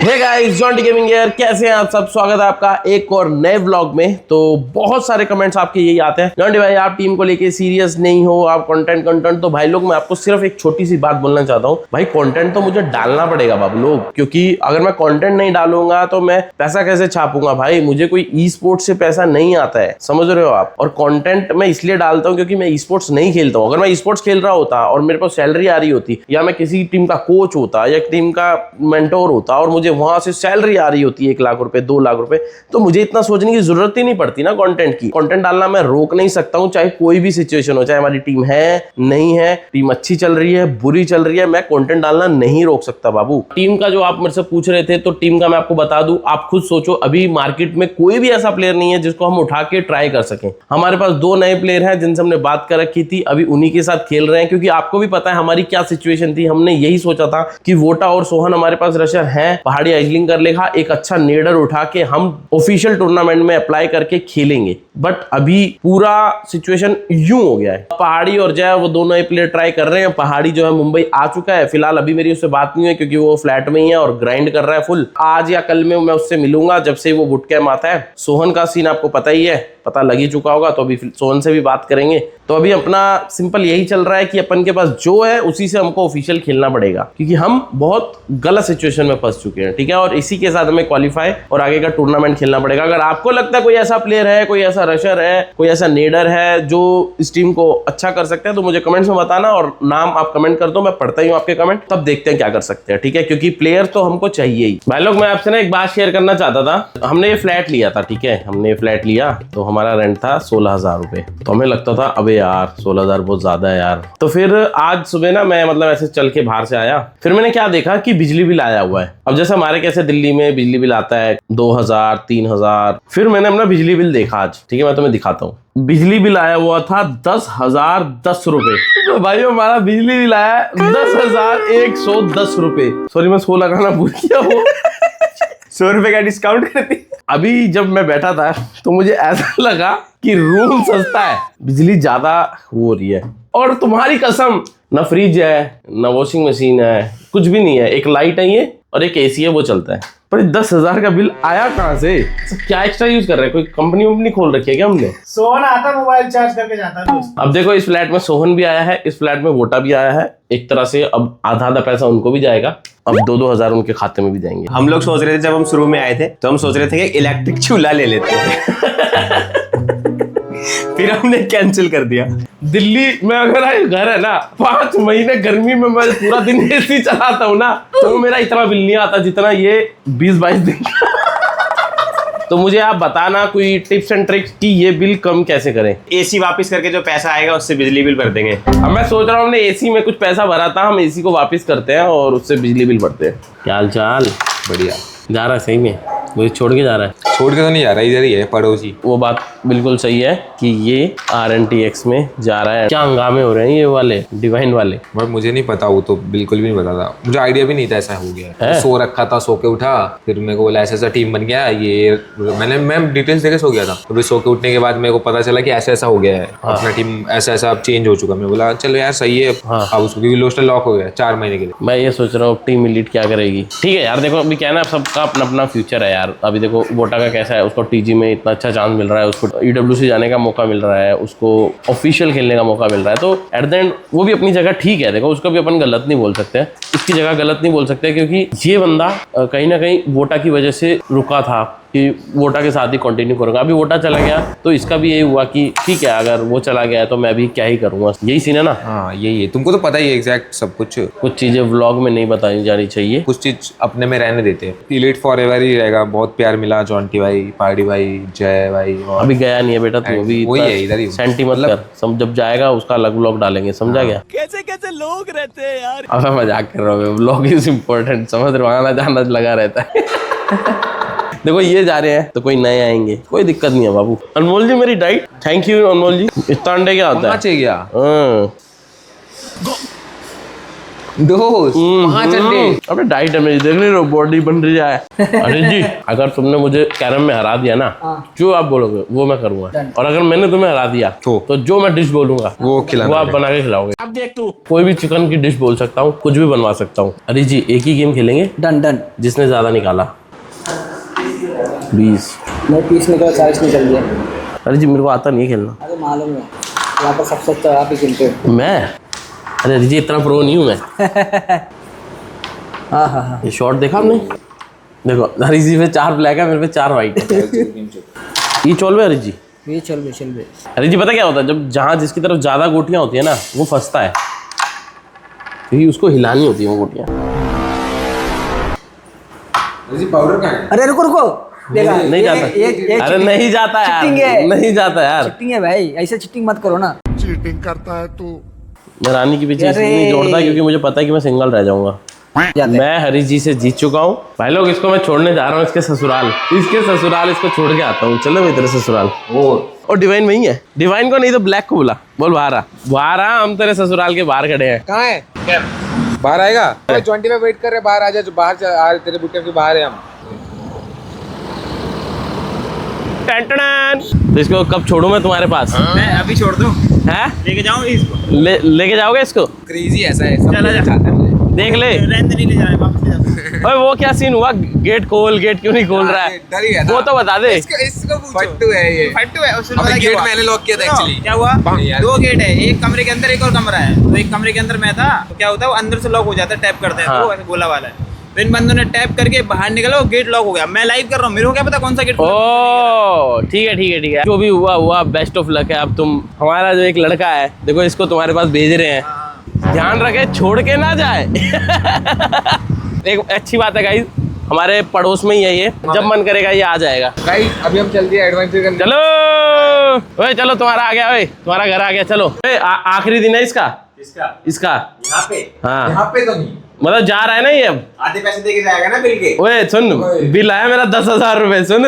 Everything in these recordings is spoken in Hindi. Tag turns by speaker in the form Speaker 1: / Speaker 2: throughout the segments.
Speaker 1: Hey guys, Jonty gaming here. कैसे हैं आप सब? स्वागत है आपका एक और नए व्लॉग में। तो बहुत सारे कमेंट्स आपके यही आते हैं, जॉन्टी भाई आप टीम को लेके सीरियस नहीं हो, आप कंटेंट। तो भाई लोग, मैं आपको सिर्फ एक छोटी सी बात बोलना चाहता हूँ। भाई कंटेंट तो मुझे डालना पड़ेगा बाबू लोग, क्योंकि अगर मैं कंटेंट नहीं डालूंगा तो मैं पैसा कैसे छापूंगा? भाई मुझे कोई ई स्पोर्ट्स से पैसा नहीं आता है, समझ रहे हो आप? और कंटेंट मैं इसलिए डालता हूँ क्योंकि मैं ई स्पोर्ट्स नहीं खेलता हूँ। अगर मैं ई स्पोर्ट्स खेल रहा होता और मेरे पास सैलरी आ रही होती, या मैं किसी टीम का कोच होता या टीम का मेंटोर होता और मुझे वहां से सैलरी आ रही होती है 1 लाख रुपए 2 लाख रुपए, तो मुझे इतना सोचने की जरूरत ही नहीं पड़ती ना कंटेंट की। कंटेंट डालना मैं रोक नहीं सकता हूं, चाहे कोई भी सिचुएशन हो, चाहे हमारी टीम है नहीं है, टीम अच्छी चल रही है बुरी चल रही है, मैं कंटेंट डालना नहीं रोक सकता बाबू। टीम का जो आप मेरे से पूछ रहे थे, तो टीम का मैं आपको बता दूं, आप खुद सोचो, अभी मार्केट में कोई भी ऐसा प्लेयर नहीं है जिसको हम उठा के ट्राई कर सकें। हमारे पास 2 नए प्लेयर हैं जिनसे हमने बात कर रखी थी, अभी उन्हीं के साथ खेल रहे हैं, क्योंकि आपको भी पता है हमारी क्या सिचुएशन थी। हमने यही सोचा था कि वोटा और सोहन हमारे पास रशर है, पहाड़ी आइजलिंग कर लेगा, एक अच्छा नेडर उठा के हम ऑफिशियल टूर्नामेंट में अप्लाई करके खेलेंगे। बट अभी पूरा सिचुएशन यूं हो गया है, पहाड़ी और जय वो दोनों ही प्लेयर ट्राई कर रहे हैं। पहाड़ी जो है मुंबई आ चुका है, फिलहाल अभी मेरी उससे बात नहीं हुई क्योंकि वो फ्लैट में ही है और ग्राइंड कर रहा है फुल। आज या कल में मैं उससे मिलूंगा जब से वो बुट कैम्प आता है। सोहन का सीन आपको पता ही है, पता लग ही चुका होगा, तो अभी सोहन से भी बात करेंगे। तो अभी अपना सिंपल यही चल रहा है कि अपन के पास जो है उसी से हमको ऑफिशियल खेलना पड़ेगा, क्योंकि हम बहुत गलत सिचुएशन में फंस चुके हैं, ठीक है। और इसी के साथ हमें क्वालिफाई और आगे का टूर्नामेंट खेलना पड़ेगा। अगर आपको लगता है कोई ऐसा प्लेयर है, कोई ऐसा रशर है, कोई ऐसा नेडर है जो इस टीम को अच्छा कर सकता है, तो मुझे कमेंट्स में बताना और नाम आप कमेंट कर दो, मैं पढ़ता ही हूँ आपके कमेंट, तब देखते हैं क्या कर सकते हैं, ठीक है। क्योंकि प्लेयर तो हमको चाहिए ही। भाई लोग, मैं आपसे ना एक बात शेयर करना चाहता था। हमने ये फ्लैट लिया था, ठीक है, हमने ये फ्लैट लिया तो हमारा रेंट था 16,000 रुपए। तो हमें लगता था अबे यार 16,000 बहुत ज्यादा है यार। तो फिर आज सुबह ना मैं मतलब ऐसे चल के बाहर से आया, फिर मैंने क्या देखा कि बिजली बिल आया हुआ है। अब जैसे हमारे कैसे दिल्ली में बिजली बिल आता है 2,000 3,000, फिर मैंने अपना बिजली बिल देखा आज, ठीक है, मैं तुम्हें दिखाता हूँ। बिजली बिल आया हुआ था 10,010 रुपए। तो भाई हमारा बिजली बिल आया 10,110 रुपए। सॉरी, मैं 16 लगाना भूल गया, वो
Speaker 2: 100 रुपए का डिस्काउंट करती।
Speaker 1: अभी जब मैं बैठा था तो मुझे ऐसा लगा कि रूम सस्ता है, बिजली ज्यादा हो रही है। और तुम्हारी कसम, ना फ्रिज है ना वॉशिंग मशीन है, कुछ भी नहीं है, एक लाइट है ये और एक एसी है, वो चलता है। पर 10,000 का बिल आया कहाँ से? क्या एक्स्ट्रा यूज कर रहे हैं? कोई कंपनी खोल रखी है क्या हमने?
Speaker 3: सोहन आता मोबाइल चार्ज करके जाता है।
Speaker 1: अब देखो, इस फ्लैट में सोहन भी आया है, इस फ्लैट में वोटा भी आया है, एक तरह से अब आधा पैसा उनको भी जाएगा, अब 2-2 हजार उनके खाते में भी जाएंगे।
Speaker 2: हम लोग सोच रहे थे जब हम शुरू में आए थे तो हम सोच रहे थे कि इलेक्ट्रिक चूल्हा ले लेते हैं। फिर हमने कैंसिल कर दिया।
Speaker 1: दिल्ली में अगर घर है ना, 5 महीने गर्मी में मैं पूरा दिन एसी चलाता हूँ ना, तो मेरा इतना बिल नहीं आता जितना ये 20-22 दिन। तो मुझे आप बताना कोई टिप्स एंड ट्रिक्स कि ये बिल कम कैसे करें।
Speaker 2: एसी वापस करके जो पैसा आएगा उससे बिजली बिल भर देंगे।
Speaker 1: अब मैं सोच रहा हूँ, हमने एसी में कुछ पैसा भरा था, हम एसी को वापस करते हैं और उससे बिजली बिल भरते हैं। क्या हाल चाल?
Speaker 4: बढ़िया।
Speaker 1: जा रहा है सही में? मुझे छोड़ के जा रहा है?
Speaker 4: छोड़ के तो नहीं जा रहा, इधर ही है पड़ोसी।
Speaker 1: वो बात बिल्कुल सही है कि ये RNTX में जा रहा है। क्या हंगामे हो रहे हैं ये वाले डिवाइन वाले?
Speaker 4: बट मुझे नहीं पता, वो तो बिल्कुल भी नहीं पता था, मुझे आइडिया भी नहीं था ऐसा हो गया है। सो रखा था, सो के उठा, फिर मेरे को बोला ऐसा टीम बन गया ये, मैं डिटेल्स देके सो गया था। तो फिर सो के उठने के बाद मेरे को पता चला कि ऐसा हो गया है, अपना टीम ऐसा अब चेंज हो चुका। मैं बोला चलो यार सही है, अब उसको क्योंकि लोस्टर लॉक हो गया 4 महीने के लिए।
Speaker 1: मैं ये सोच रहा हूँ टीम एलीट क्या करेगी। ठीक है यार, देखो अभी क्या है ना, सबका अपना अपना फ्यूचर है यार। अभी देखो वोटा का कैसा है, उसको TG में इतना अच्छा चांस मिल रहा है, उसको EWC जाने का मौका मिल रहा है, उसको ऑफिशियल खेलने का मौका मिल रहा है। तो एट द एंड वो भी अपनी जगह ठीक है। देखो उसको भी अपन गलत नहीं बोल सकते, इसकी जगह गलत नहीं बोल सकते, क्योंकि ये बंदा कहीं ना कहीं वोटा की वजह से रुका था कि वोटा के साथ ही कंटिन्यू करूंगा। अभी वोटा चला गया तो इसका भी यही हुआ कि ठीक है, अगर वो चला गया है तो मैं भी क्या ही करूंगा। यही सीन है ना?
Speaker 4: हाँ यही है, तुमको तो पता ही है एग्जैक्ट सब कुछ।
Speaker 1: कुछ चीजें व्लॉग में नहीं बताई जानी चाहिए,
Speaker 4: कुछ चीज अपने में रहने देते हैं। इलीट फॉरएवर ही रहेगा। बहुत प्यार मिला जॉन्टी भाई, पहाड़ी भाई, जय भाई।
Speaker 1: अभी गया नहीं है बेटा तू, अभी
Speaker 4: वही है इधर ही।
Speaker 1: सेंटी मत कर, जब जाएगा उसका अलग व्लॉग डालेंगे, समझा गया?
Speaker 3: कैसे कैसे लोग रहते हैं यार।
Speaker 1: अब मैं मजाक कर रहा हूँ, व्लॉग इज इम्पोर्टेंट, समझ रहे हो? आना जाना लगा रहता है। देखो ये जा रहे हैं तो कोई नए आएंगे, कोई दिक्कत नहीं है बाबू। अनमोल जी मेरी डाइट, थैंक यू अनमोल जी। इतना अंडे क्या होता है?
Speaker 4: गया दोस्त 5 अंडे।
Speaker 1: अबे डाइट है मेरी, देख रही हो बॉडी बन रही है। अरे जी, अगर तुमने मुझे कैरम में हरा दिया ना, जो आप बोलोगे वो मैं करूंगा, और अगर मैंने तुम्हें हरा दिया तो जो मैं डिश बोलूंगा
Speaker 4: वो खिलाना
Speaker 1: वो आप बना के खिलाओगे। अब देख तू, कोई भी चिकन की डिश बोल सकता हूँ, कुछ भी बनवा सकता हूँ। अरे जी, एक ही गेम खेलेंगे,
Speaker 5: डन डन।
Speaker 1: जिसने ज्यादा निकाला 20।
Speaker 5: मैं 30 निकला 40 निकल गया।
Speaker 1: अरे जी, मेरे को आता नहीं है खेलना।
Speaker 5: अरे मालूम है, यहाँ पर सबसे अच्छा आप ही खेलते हो।
Speaker 1: मैं, अरे जी इतना प्रो नहीं हूँ मैं।
Speaker 5: हाँ हाँ हाँ।
Speaker 1: ये शॉट देखा आपने? देखो हरी जी पे 4 ब्लैक है, मेरे पे 4 व्हाइट है। ये चोल में हरी जी,
Speaker 5: ये चल बे चल बे।
Speaker 1: हरी जी पता क्या होता है, जब जहाँ जिसकी तरफ ज्यादा गोटियां होती है ना, वो फंसता है, क्योंकि उसको हिलानी होती है वो गोटियां।
Speaker 4: पाउडर कहाँ है?
Speaker 5: अरे रुको रुको, देखा
Speaker 1: नहीं जाता। अरे नहीं जाता
Speaker 5: चिटिंग
Speaker 1: यार,
Speaker 5: है।
Speaker 1: नहीं जाता यार।
Speaker 5: चिटिंग है भाई, ऐसे चिटिंग मत करो ना।
Speaker 1: मैं रानी के पीछे
Speaker 5: अरे।
Speaker 1: इसलिए नहीं जोड़ता क्योंकि मुझे पता है कि मैं सिंगल रह जाऊंगा।
Speaker 5: जाते हैं।
Speaker 1: मैं हरी जी से जीत चुका हूँ भाई लोग, इसको मैं छोड़ने जा रहा हूँ इसके ससुराल। इसको छोड़ के आता हूँ। चलो मैं तेरे ससुराल। और डिवाइन वही है, डिवाइन को नहीं तो ब्लैक को बुला, बोल बाहर आ, बाहर आ, हम तेरे ससुराल के बाहर खड़े हैं।
Speaker 4: कहाँ है? बाहर आएगा? 20 में वेट कर रहे, बाहर आ जा, जो बाहर आ तेरे बुट्टे के बाहर है हम।
Speaker 1: टन। तो इसको कब छोड़ूं मैं तुम्हारे पास?
Speaker 3: मैं अभी छोड़ दूं,
Speaker 1: हैं?
Speaker 3: लेके जाऊं इसको?
Speaker 1: लेके जाओगे इसको?
Speaker 4: क्रेजी ऐसा है,
Speaker 3: चला जा।
Speaker 1: देख ले।
Speaker 3: रहने नहीं ले जाए, वापस ले जा।
Speaker 1: ओए वो क्या सीन हुआ? गेट खोल, गेट क्यों नहीं खोल रहा है?
Speaker 4: डर ही गया था।
Speaker 1: वो तो बता दे।
Speaker 4: इसको पूछो। फट्टू है ये।
Speaker 3: फट्टू है, उसने
Speaker 4: अबे
Speaker 3: पता क्या
Speaker 4: गेट
Speaker 3: हुआ?
Speaker 4: मैंने लॉक किया था
Speaker 3: सुनो,
Speaker 4: एक्चुअली।
Speaker 3: क्या हुआ?
Speaker 4: नहीं यार।
Speaker 3: 2 गेट है, एक कमरे के अंदर एक और कमरा है। तो एक कमरे के अंदर मैं था, तो क्या होता है वो अंदर से लॉक हो जाता है, टैप करते हैं
Speaker 1: हाँ।
Speaker 3: तो वो ऐसे गोला वाला है। तो इन बंदों ने टैप करके बाहर निकला, वो गेट लॉक हो गया। मैं लाइव कर रहा हूँ, मेरे को क्या पता कौन सा गेट।
Speaker 1: ओ ठीक है। जो भी हुआ बेस्ट ऑफ लक है। अब तुम, हमारा जो एक लड़का है, देखो इसको तुम्हारे पास भेज रहे हैं, ध्यान रखे छोड़ के ना जाए। एक अच्छी बात है गाइस, हमारे पड़ोस में ही है ये, जब मन करेगा ये आ जाएगा।
Speaker 4: गाइस अभी हम चलते हैं एडवेंचर करने।
Speaker 1: चलो ओए, चलो तुम्हारा आ गया, ओए तुम्हारा घर आ गया। चलो आखिरी दिन है इसका। इसका
Speaker 3: यहाँ पे
Speaker 1: हाँ,
Speaker 4: यहाँ पे तो नहीं,
Speaker 1: मतलब जा रहा है ना ये अब।
Speaker 3: आधे पैसे देके जाएगा ना बिल के।
Speaker 1: ओए सुन, बिल आया मेरा 10,000 रुपए। सुन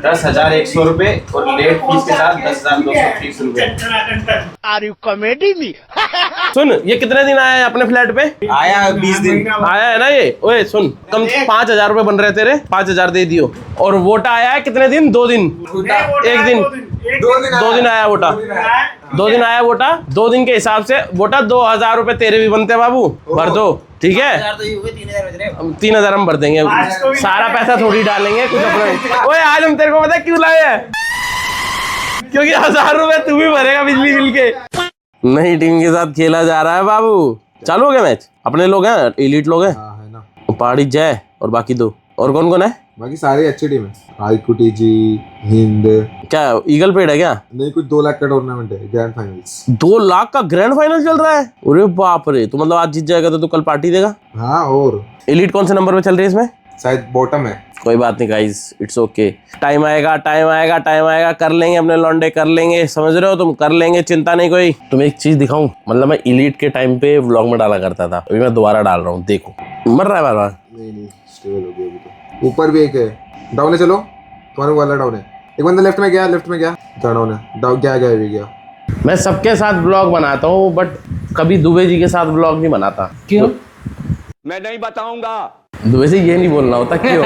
Speaker 2: 10,100 रुपए और लेट फीस के साथ 10,230 रुपए।
Speaker 1: सुन, ये कितने दिन आया है अपने फ्लैट पे?
Speaker 2: आया 20 दिन।
Speaker 1: आया है ना ये। ओए सुन, कम 5,000 रुपए बन रहे तेरे, 5,000 दे दियो। और वोटा आया है कितने दिन? 2 दिन, एक दिन, 2 दिन आया वोटा, 2 दिन आया वोटा। 2 दिन के हिसाब से वोटा 2,000 रुपए तेरे भी बनते हैं बाबू, भर दो ठीक है।
Speaker 3: 3,000 बज रहे हैं।
Speaker 1: 3,000 हम भर देंगे, सारा पैसा थोड़ी डालेंगे कुछ अपना। ओए आज हम तेरे को पता है क्यों लाए हैं? क्योंकि 1,000 रुपए तू भी भरेगा बिजली बिल के। नई टीम के साथ खेला जा रहा है बाबू। चालू हो गया मैच? अपने लोग हैं, एलीट लोग हैं,
Speaker 6: है ना,
Speaker 1: पहाड़ी जय और बाकी 2 और कौन कौन है?
Speaker 6: बाकी सारी अच्छी टीम है। आईकुटी जी, हिंद।
Speaker 1: क्या ईगल पेड़ है क्या?
Speaker 6: नहीं, कुछ 2 लाख का टूर्नामेंट है, ग्रैंड फाइनल्स।
Speaker 1: 2 लाख का ग्रैंड फाइनल चल रहा है? अरे बाप रे, तो मतलब आज जीत जाएगा तो तू कल पार्टी देगा।
Speaker 6: हाँ, और
Speaker 1: एलीट कौन से नंबर पे चल रही है इसमें?
Speaker 6: शायद बॉटम है।
Speaker 1: कोई बात नहीं गाइस, इट्स ओके। टाइम आएगा, कर लेंगे अपने लौंडे, कर लेंगे, समझ रहे हो तुम, कर लेंगे, चिंता नहीं कोई। तुम्हें एक चीज दिखाऊं, मतलब मैं एलीट के टाइम पे व्लॉग में डाला करता था, अभी मैं दोबारा डाल रहा हूँ, देखो। मर रहा है बार बार।
Speaker 6: नहीं, स्टेबल हो गया अभी तो। ऊपर भी एक है, डाउन है। चलो तुम्हारे वाला डाउन है। एक बंदा लेफ्ट में गया, डाउन है, डाउन गया।
Speaker 1: मैं सबके साथ व्लॉग बनाता हूँ, बट कभी दुबे जी के साथ व्लॉग नहीं बनाता।
Speaker 5: क्यों?
Speaker 3: मैं नहीं बताऊंगा।
Speaker 1: दुबे से ये नहीं बोलना होता क्यों?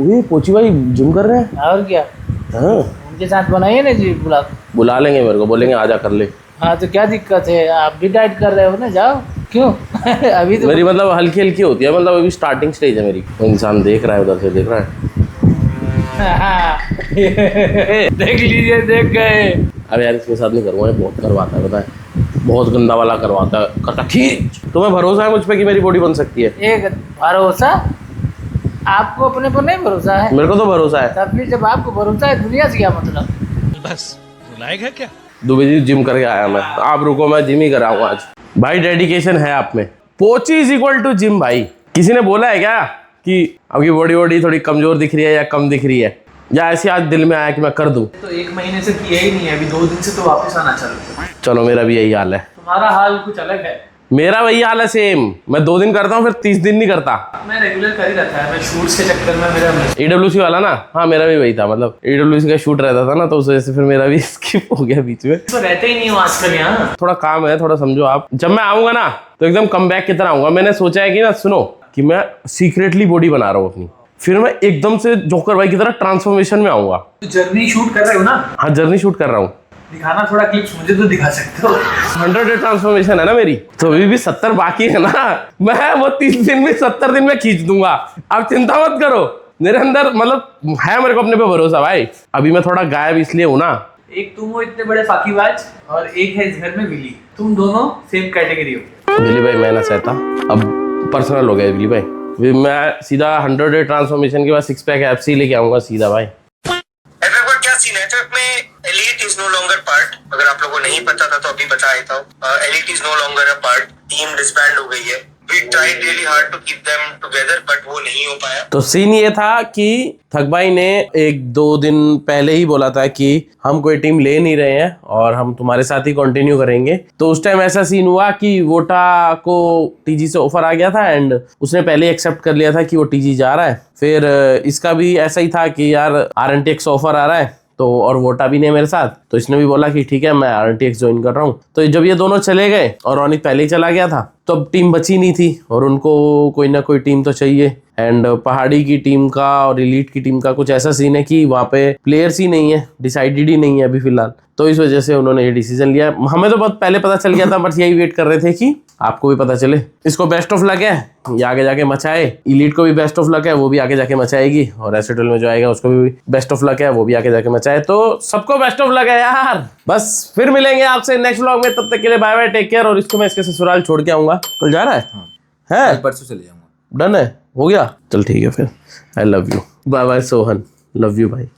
Speaker 1: ये पोची भाई जिम कर रहे हैं।
Speaker 5: और क्या,
Speaker 1: हाँ,
Speaker 5: उनके साथ बनाइए ना जी ब्लॉग।
Speaker 1: बुला लेंगे, मेरे को बोलेंगे आजा कर ले।
Speaker 5: हाँ तो क्या दिक्कत है, आप भी डाइट कर रहे हो ना, जाओ। क्यों? अभी तो
Speaker 1: मेरी मतलब हल्की हल्की होती है, मतलब अभी स्टार्टिंग स्टेज है मेरी। इंसान देख रहा है, उधर से देख रहा है।
Speaker 5: देख लीजिए, देख गए।
Speaker 1: अब यार इसके साथ नहीं करूँगा, ये बहुत करवाता है, पता है, बहुत गंदा वाला करवाता है, करता खींच। तुम्हें भरोसा है मुझ पे कि मेरी बॉडी बन सकती है?
Speaker 5: एक भरोसा, आपको अपने पर नहीं भरोसा है?
Speaker 1: मेरे को तो भरोसा है।
Speaker 5: तब भी जब आपको भरोसा है, दुनिया से क्या मतलब?
Speaker 1: दुबे जी जिम करके आया मैं, आप रुको, मैं जिम ही कराऊंगा आज। भाई डेडिकेशन है आप में। पोची इज इक्वल टू जिम भाई। किसी ने बोला है क्या कि आपकी बॉडी थोड़ी कमजोर दिख रही है या कम दिख रही है, या ऐसे आज दिल में आया कि मैं कर दूं?
Speaker 7: तो 1 महीने से किया ही नहीं है, अभी 2 दिन से तो वापस आना चालू।
Speaker 1: चलो मेरा भी यही हाल है।
Speaker 7: तुम्हारा हाल कुछ अलग है।
Speaker 1: मेरा वही हाल है सेम, मैं 2 दिन करता हूँ फिर 30 दिन नहीं करता।
Speaker 5: मैं रेगुलर कर ही रखा है, मैं शूट्स के चक्कर में मेरा
Speaker 1: AWC वाला ना, हाँ मेरा भी वही था, मतलब AWC का शूट रहता था ना, तो उस वजह से फिर मेरा भी स्किप हो गया बीच में।
Speaker 5: तो रहते ही नहीं हो आजकल यहाँ।
Speaker 1: थोड़ा काम है, थोड़ा समझो आप। जब मैं आऊंगा ना तो एकदम कम बैक की तरह आऊंगा। मैंने सोचा है कि ना, सुनो, कि मैं सीक्रेटली बॉडी बना रहा हूँ अपनी, फिर मैं एकदम से जोकर भाई की तरह ट्रांसफॉर्मेशन में आऊंगा।
Speaker 5: तो जर्नी शूट कर रहे हो ना,
Speaker 1: हाँ जर्नी शूट कर रहा हूँ।
Speaker 5: दिखाना थोड़ा क्लिप्स, मुझे तो दिखा सकते हो।
Speaker 1: 100 ट्रांसफॉर्मेशन है ना मेरी, तो अभी भी 70 बाकी है ना। मैं वो 30 दिन में 70 दिन में खींच दूंगा, आप चिंता मत करो। मेरे अंदर मतलब है, मेरे को अपने पे भरोसा भाई। अभी मैं थोड़ा गायब इसलिए हूँ ना।
Speaker 5: एक तुम हो इतने बड़े फाकीबाज, और एक है इस घर में विली, तुम दोनों सेम कैटेगरी हो।
Speaker 1: विली भाई मैं ना सहता, अब पर्सनल हो गया विली भाई। मैं सीधा 100 ट्रांसफॉर्मेशन के बाद 6 पैक एफसी लेके आऊंगा सीधा भाई।
Speaker 7: एफएफ क्या सीन है एफएफ में Elite is no longer part, अगर आप लोगों को नहीं पता था तो अभी बता देता हूँ। Elite is no longer a part, team disband हो गई है। We tried really hard to keep them together but वो नहीं हो पाया।
Speaker 1: तो सीन ये था कि थक भाई ने 1-2 दिन पहले ही बोला था कि हम कोई टीम ले नहीं रहे हैं और हम तुम्हारे साथ ही कंटिन्यू करेंगे। तो उस टाइम ऐसा सीन हुआ कि वोटा को टीजी से ऑफर आ गया था एंड उसने पहले ही एक्सेप्ट कर लिया था कि वो टीजी जा रहा है। फिर इसका भी ऐसा ही था कि यार RNTX ऑफर आ रहा है, तो और वोटा भी नहीं मेरे साथ, तो इसने भी बोला कि ठीक है मैं RNTX ज्वाइन कर रहा हूँ। तो जब ये दोनों चले गए और रोनित पहले ही चला गया था, तो अब टीम बची नहीं थी और उनको कोई ना कोई टीम तो चाहिए। एंड पहाड़ी की टीम का और एलीट की टीम का कुछ ऐसा सीन है कि वहाँ पे प्लेयर्स ही नहीं है, डिसाइडेड ही नहीं है अभी फिलहाल। तो इस वजह से उन्होंने ये डिसीजन लिया। हमें तो बहुत पहले पता चल गया था, बट यही वेट कर रहे थे कि आपको भी पता चले। इसको बेस्ट ऑफ लक है, ये आगे जाके मचाए। एलीट को भी बेस्ट ऑफ लक है, वो भी आगे जाके मचाएगी। और एसिटल में जो आएगा उसको भी बेस्ट ऑफ लक है, वो भी आगे जाके मचाए। तो सबको बेस्ट ऑफ लक है यार। बस फिर मिलेंगे आपसे नेक्स्ट व्लॉग में, तब तक के लिए बाय बाय, टेक केयर। और इसको मैं इसके ससुराल छोड़ के आऊंगा। कल जा रहा है?
Speaker 4: परसों चले जाऊंगा।
Speaker 1: डन है, हो गया, चल ठीक है फिर। I love you, bye bye Sohan, love you भाई।